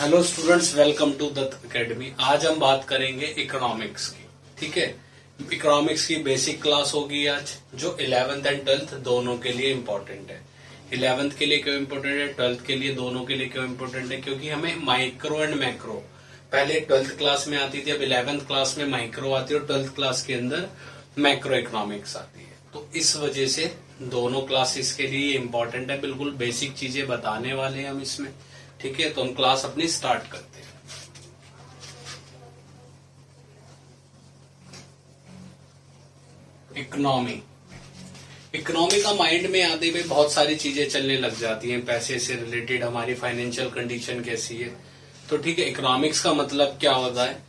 Hello students, welcome to Dutt academy. आज हम बात करेंगे इकोनॉमिक्स की। ठीक है, इकोनॉमिक्स की बेसिक क्लास होगी आज, जो 11th एंड 12th दोनों के लिए इम्पोर्टेंट है। 11th के लिए क्यों इम्पोर्टेंट है, 12th के लिए, दोनों के लिए क्यों इम्पोर्टेंट है? क्योंकि हमें माइक्रो एंड मैक्रो पहले 12th क्लास में आती थी, अब 11th क्लास में माइक्रो आती है और 12th क्लास के अंदर मैक्रो इकोनॉमिक्स आती है। तो इस वजह से दोनों क्लासेस के लिए इम्पोर्टेंट है। बिल्कुल बेसिक चीजें बताने वाले हैं हम इसमें। ठीक है, तो हम क्लास अपनी स्टार्ट करते हैं। इकोनॉमी का माइंड में आते हुए बहुत सारी चीजें चलने लग जाती हैं। पैसे से रिलेटेड हमारी फाइनेंशियल कंडीशन कैसी है। तो ठीक है, इकोनॉमिक्स का मतलब क्या होता है?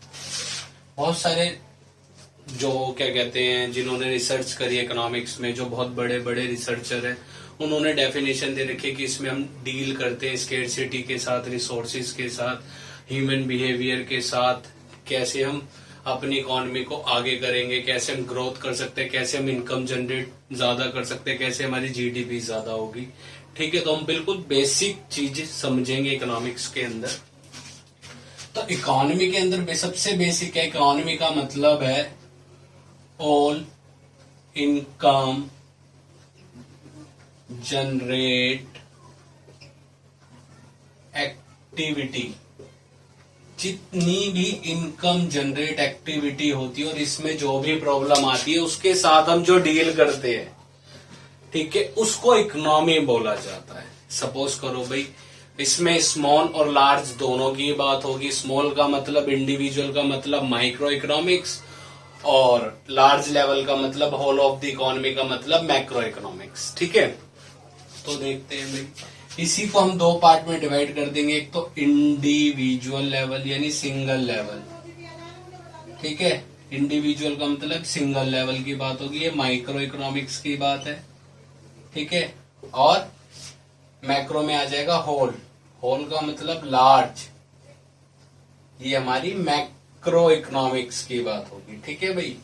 बहुत सारे जो क्या कहते हैं, जिन्होंने रिसर्च करी है इकोनॉमिक्स में, जो बहुत बड़े बड़े रिसर्चर हैं, उन्होंने डेफिनेशन दे रखी है कि इसमें हम डील करते हैं स्केर्सिटी के साथ, रिसोर्सेज के साथ, ह्यूमन बिहेवियर के साथ, कैसे हम अपनी इकोनॉमी को आगे करेंगे, कैसे हम ग्रोथ कर सकते हैं, कैसे हम इनकम जनरेट ज्यादा कर सकते हैं, कैसे हमारी जीडीपी ज्यादा होगी। ठीक है, तो हम बिल्कुल बेसिक चीज समझेंगे इकोनॉमिक्स के अंदर। तो इकोनॉमी के अंदर सबसे बेसिक है, इकोनॉमी का मतलब है ऑल इनकम जनरेट एक्टिविटी। जितनी भी इनकम जनरेट एक्टिविटी होती है और इसमें जो भी प्रॉब्लम आती है उसके साथ हम जो डील करते हैं, ठीक है, उसको इकोनॉमी बोला जाता है। सपोज करो भाई, इसमें स्मॉल और लार्ज दोनों की बात होगी। स्मॉल का मतलब इंडिविजुअल का मतलब माइक्रो इकोनॉमिक्स, और लार्ज लेवल का मतलब होल ऑफ द इकोनॉमी का मतलब मैक्रो इकोनॉमिक्स। ठीक है, तो देखते हैं भाई, इसी को हम दो पार्ट में डिवाइड कर देंगे। एक तो इंडिविजुअल लेवल यानी सिंगल लेवल। ठीक है, इंडिविजुअल का मतलब सिंगल लेवल की बात होगी, ये माइक्रो इकोनॉमिक्स की बात है। ठीक है, और मैक्रो में आ जाएगा होल। होल का मतलब लार्ज, ये हमारी मैक्रो इकोनॉमिक्स की बात होगी। ठीक है भाई,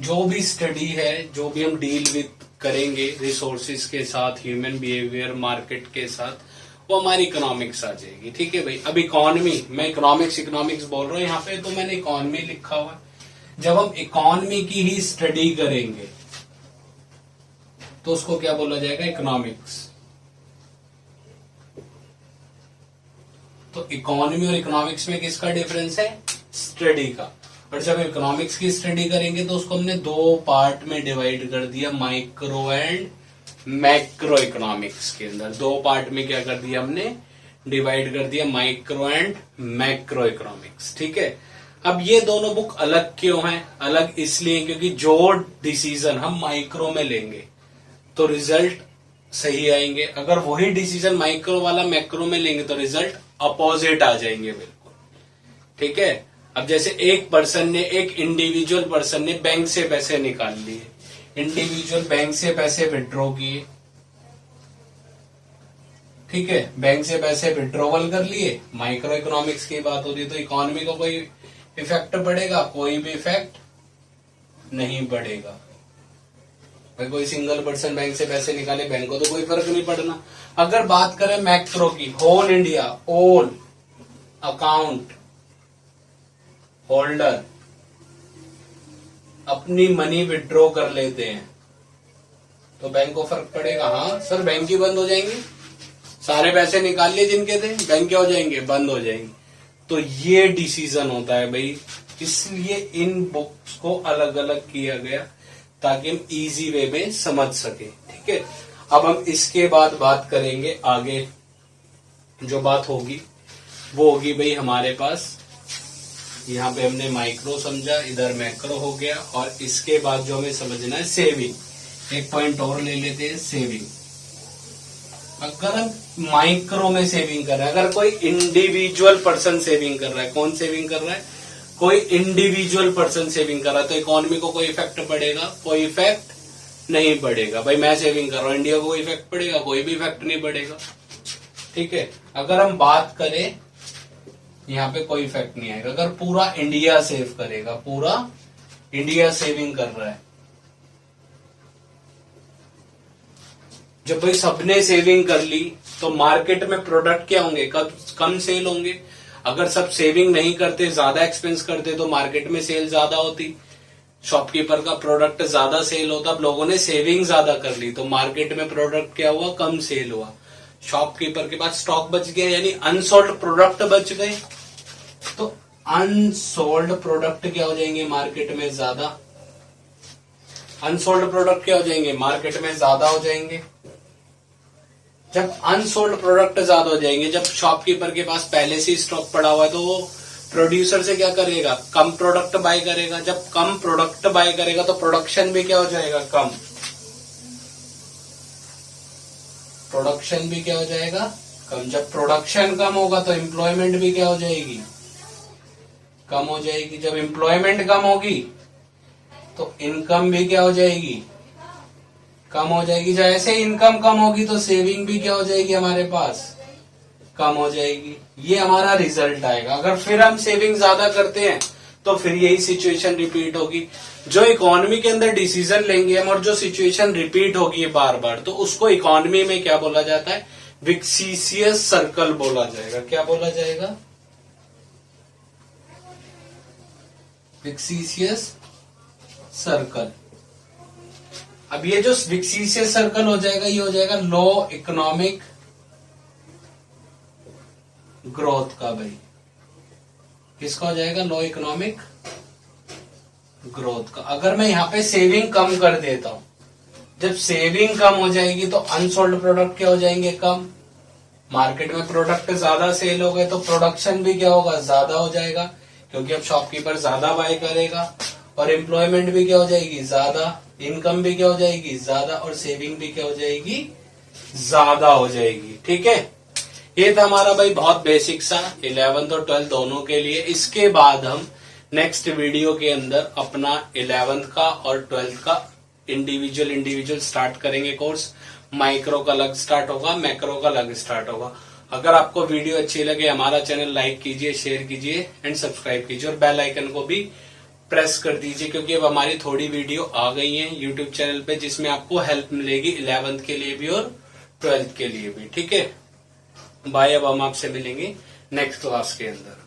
जो भी स्टडी है, जो भी हम डील विद करेंगे रिसोर्सेज के साथ, ह्यूमन बिहेवियर, मार्केट के साथ, वो हमारी इकोनॉमिक्स आ जाएगी। ठीक है भाई, अब इकोनॉमी, मैं इकोनॉमिक्स बोल रहा हूँ यहाँ पे, तो मैंने इकोनॉमी लिखा हुआ है। जब हम इकोनॉमी की ही स्टडी करेंगे तो उसको क्या बोला जाएगा? इकोनॉमिक्स। तो इकोनॉमी और इकोनॉमिक्स में किसका डिफरेंस है? स्टडी का। और जब इकोनॉमिक्स की स्टडी करेंगे तो उसको हमने दो पार्ट में डिवाइड कर दिया, माइक्रो एंड मैक्रो इकोनॉमिक्स के अंदर। दो पार्ट में क्या कर दिया हमने? डिवाइड कर दिया, माइक्रो एंड मैक्रो इकोनॉमिक्स। ठीक है, अब ये दोनों बुक अलग क्यों हैं? अलग इसलिए क्योंकि जो डिसीजन हम माइक्रो में लेंगे तो रिजल्ट सही आएंगे, अगर वही डिसीजन माइक्रो वाला मैक्रो में लेंगे तो रिजल्ट अपोजिट आ जाएंगे बिल्कुल। ठीक है, अब जैसे एक पर्सन ने, एक इंडिविजुअल पर्सन ने बैंक से पैसे निकाल लिए, इंडिविजुअल बैंक से पैसे विड्रॉ किए। ठीक है, बैंक से पैसे विड्रॉवल कर लिए, माइक्रो इकोनॉमिक्स की बात हो रही है। तो इकोनॉमी को कोई इफेक्ट पड़ेगा? कोई भी इफेक्ट नहीं पड़ेगा भाई। कोई सिंगल पर्सन बैंक से पैसे निकाले, बैंक को तो कोई फर्क नहीं पड़ना। अगर बात करें मैक्रो की, whole India, all account holder अपनी मनी विड्रॉ कर लेते हैं तो बैंक को फर्क पड़ेगा? हाँ सर, बैंक ही बंद हो जाएंगे। सारे पैसे निकाल लिए जिनके थे, बैंक क्या हो जाएंगे? बंद हो जाएंगे। तो ये डिसीजन होता है भाई, इसलिए इन बुक्स को अलग अलग किया गया ताकि हम इजी वे में समझ सके। ठीक है, अब हम इसके बाद बात करेंगे आगे। जो बात होगी वो होगी भाई, हमारे पास यहाँ पे हमने माइक्रो समझा, इधर मैक्रो हो गया, और इसके बाद जो हमें समझना है सेविंग। एक पॉइंट और ले लेते हैं, सेविंग। अगर हम माइक्रो में सेविंग कर रहे हैं, अगर कोई इंडिविजुअल पर्सन सेविंग कर रहा है, कौन सेविंग कर रहा है? कोई इंडिविजुअल पर्सन सेविंग कर रहा है, तो इकोनॉमी को कोई इफेक्ट पड़ेगा? कोई इफेक्ट नहीं पड़ेगा भाई। मैं सेविंग कर रहा हूं, इंडिया को कोई इफेक्ट पड़ेगा? कोई भी इफेक्ट नहीं पड़ेगा। ठीक है, अगर हम बात करें, यहाँ पे कोई इफेक्ट नहीं आएगा। अगर पूरा इंडिया सेव करेगा, पूरा इंडिया सेविंग कर रहा है, जब भाई सबने सेविंग कर ली तो मार्केट में प्रोडक्ट क्या होंगे, कम सेल होंगे। अगर सब सेविंग नहीं करते, ज्यादा एक्सपेंस करते, तो मार्केट में सेल ज्यादा होती, शॉपकीपर का प्रोडक्ट ज्यादा सेल होता। अब लोगों ने सेविंग ज्यादा कर ली तो मार्केट में प्रोडक्ट क्या हुआ, कम सेल हुआ। शॉपकीपर के पास स्टॉक बच गया, यानी अनसोल्ड प्रोडक्ट बच गए। तो अनसोल्ड प्रोडक्ट क्या हो जाएंगे मार्केट में ज्यादा, अनसोल्ड प्रोडक्ट क्या हो जाएंगे मार्केट में ज्यादा हो जाएंगे। जब अनसोल्ड प्रोडक्ट ज्यादा हो जाएंगे, जब शॉपकीपर के पास पहले से स्टॉक पड़ा हुआ है, तो वो प्रोड्यूसर से क्या करेगा, कम प्रोडक्ट बाय करेगा। जब कम प्रोडक्ट बाय करेगा तो प्रोडक्शन भी क्या हो जाएगा, कम। प्रोडक्शन भी क्या हो जाएगा, कम। जब प्रोडक्शन कम होगा तो एम्प्लॉयमेंट भी क्या हो जाएगी, कम हो जाएगी। जब एम्प्लॉयमेंट कम होगी तो इनकम भी क्या हो जाएगी, कम हो जाएगी। जैसे इनकम कम होगी तो सेविंग भी क्या हो जाएगी हमारे पास, कम हो जाएगी। ये हमारा रिजल्ट आएगा। अगर फिर हम सेविंग ज्यादा करते हैं तो फिर यही सिचुएशन रिपीट होगी। जो इकोनॉमी के अंदर डिसीजन लेंगे हम और जो सिचुएशन रिपीट होगी बार बार, तो उसको इकोनॉमी में क्या बोला जाता है, विक्सीशियस सर्कल बोला जाएगा। क्या बोला जाएगा, विक्सीशियस सर्कल। अब ये जो विक्सीशियस सर्कल हो जाएगा, ये हो जाएगा लो इकोनॉमिक ग्रोथ का। भाई किसका हो जाएगा, लो इकोनॉमिक ग्रोथ का। अगर मैं यहां पे सेविंग कम कर देता हूं, जब सेविंग कम हो जाएगी तो अनसोल्ड प्रोडक्ट क्या हो जाएंगे, कम। मार्केट में प्रोडक्ट ज्यादा सेल हो गए तो प्रोडक्शन भी क्या होगा, ज्यादा हो जाएगा, क्योंकि अब शॉपकीपर ज्यादा बाय करेगा। और एम्प्लॉयमेंट भी क्या हो जाएगी, ज्यादा। इनकम भी क्या हो जाएगी, ज्यादा। और सेविंग भी क्या हो जाएगी, ज्यादा हो जाएगी। ठीक है, ये था हमारा भाई बहुत बेसिक सा 11th और 12th दोनों के लिए। इसके बाद हम नेक्स्ट वीडियो के अंदर अपना 11th का और 12th का इंडिविजुअल स्टार्ट करेंगे कोर्स। माइक्रो का अलग स्टार्ट होगा, मैक्रो का अलग स्टार्ट होगा। अगर आपको वीडियो अच्छी लगे, हमारा चैनल लाइक कीजिए, शेयर कीजिए एंड सब्सक्राइब कीजिए, और बेल आइकन को भी प्रेस कर दीजिए, क्योंकि अब हमारी थोड़ी वीडियो आ गई है यूट्यूब चैनल पे, जिसमें आपको हेल्प मिलेगी 11th के लिए भी और 12th के लिए भी। ठीक है, बाय। अब हम आपसे मिलेंगे नेक्स्ट क्लास के अंदर।